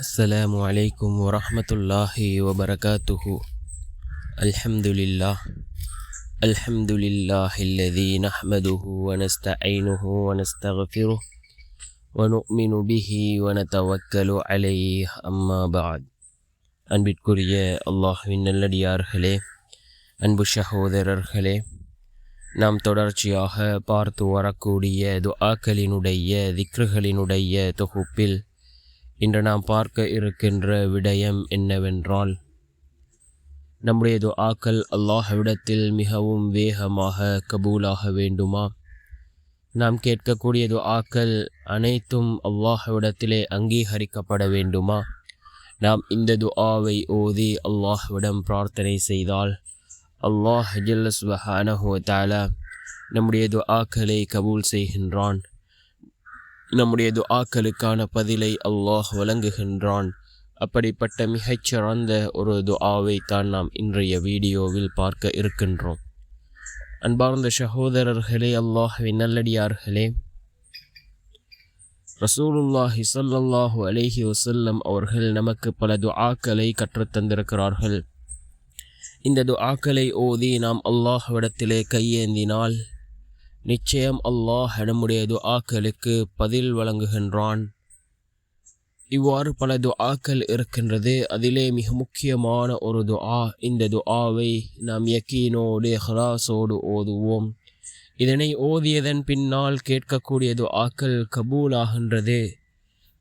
السلام عليكم ورحمة الله وبركاته. الحمد لله الذي نحمده ونستعينه ونستغفره ونؤمن به ونتوكل عليه أما بعد. அன்பிற்குரிய அல்லாஹ்வின் நல்லடியார்களே, அன்பு சகோதரர்களே, நாம் தொடர்ச்சியாக பார்த்து வரக்கூடிய துஆக்களினுடைய திக்ருகளினுடைய தொகுப்பில் இன்று நாம் பார்க்க இருக்கின்ற விடயம் என்னவென்றால், நம்முடைய துஆக்கள் அல்லாஹ்விடத்தில் மிகவும் வேகமாக கபூலாக வேண்டுமா? நாம் கேட்கக்கூடிய துஆக்கள் அனைத்தும் அல்லாஹ்விடத்திலே அங்கீகரிக்கப்பட வேண்டுமா? நாம் இந்த துஆவை ஓதி அல்லாஹ்விடம் பிரார்த்தனை செய்தால் அல்லாஹ் ஜல்ல சுப்ஹானஹு வ தஆலா நம்முடைய துஆக்களை கபூல் செய்கின்றான். நம்முடைய துஆக்களுக்கான பதிலை அல்லாஹ் வழங்குகின்றான். அப்படிப்பட்ட மிகச்சிறந்த ஒரு துஆவை தான் நாம் இன்றைய வீடியோவில் பார்க்க இருக்கின்றோம். அன்பார்ந்த சகோதரர்களே, அல்லாஹ்வின் நல்லடியார்களே, ரசூலுல்லாஹி ஸல்லல்லாஹு அலைஹி வஸல்லம் அவர்கள் நமக்கு பல துஆக்களை கற்றுத்தந்திருக்கிறார்கள். இந்த துஆக்களை ஓதி நாம் அல்லாஹ்விடத்திலே கையேந்தினால் நிச்சயம் அல்லாஹ் நம்முடைய துஆக்களுக்கு பதில் வழங்குகின்றான். இவ்வாறு பல துஆக்கள் இருக்கின்றது. அதிலே மிக முக்கியமான ஒரு துஆ. இந்த துஆவை நாம் யக்கீனோடு இஹ்லாஸோடு ஓதுவோம். இதனை ஓதியதன் பின்னால் கேட்கக்கூடிய துஆக்கள் கபூலாகின்றது.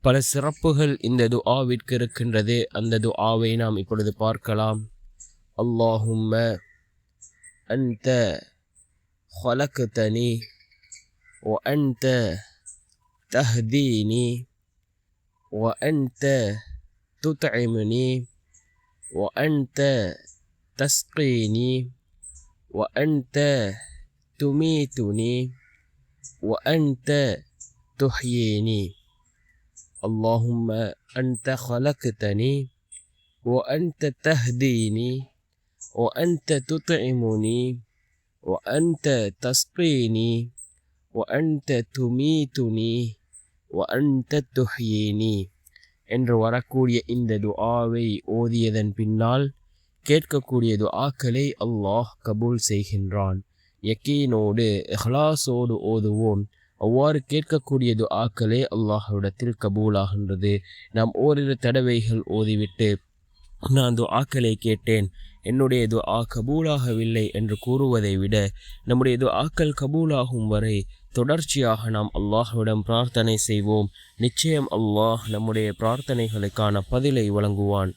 பல சிறப்புகள் இந்த துஆவிற்கு இருக்கின்றது. அந்த துஆவை நாம் இப்பொழுது பார்க்கலாம். அல்லாஹும்ம அன்த خلقتني وأنت تهديني وأنت تطعمني وأنت تسقيني وأنت تميتني وأنت تحييني. اللهم أنت خلقتني وأنت تهديني وأنت تطعمني وأنت تسقيني وأنت تميتني وأنت تحييني என்று வரக்கூடிய இந்த துஆவை ஓதியதன் பின்னால் கேட்கக்கூடிய துஆக்களை அல்லாஹ் கபூல் செய்கின்றான். யக்கீனோடு இஹ்லாஸோடு ஓதுவோம். அவ்வாறு கேட்கக்கூடிய துஆக்களே அல்லாஹ்விடத்தில் கபூலாகின்றது. நாம் ஓரிரு தடவைகள் ஓதிவிட்டு நான் துஆக்களை கேட்டேன், என்னுடைய துஆ கபூலாகவில்லை என்று கூறுவதை விட நம்முடைய துஆக்கள் கபூலாகும் வரை தொடர்ச்சியாக நாம் அல்லாஹ்விடம் பிரார்த்தனை செய்வோம். நிச்சயம் அல்லாஹ் நம்முடைய பிரார்த்தனைகளுக்கான பதிலை வழங்குவான்.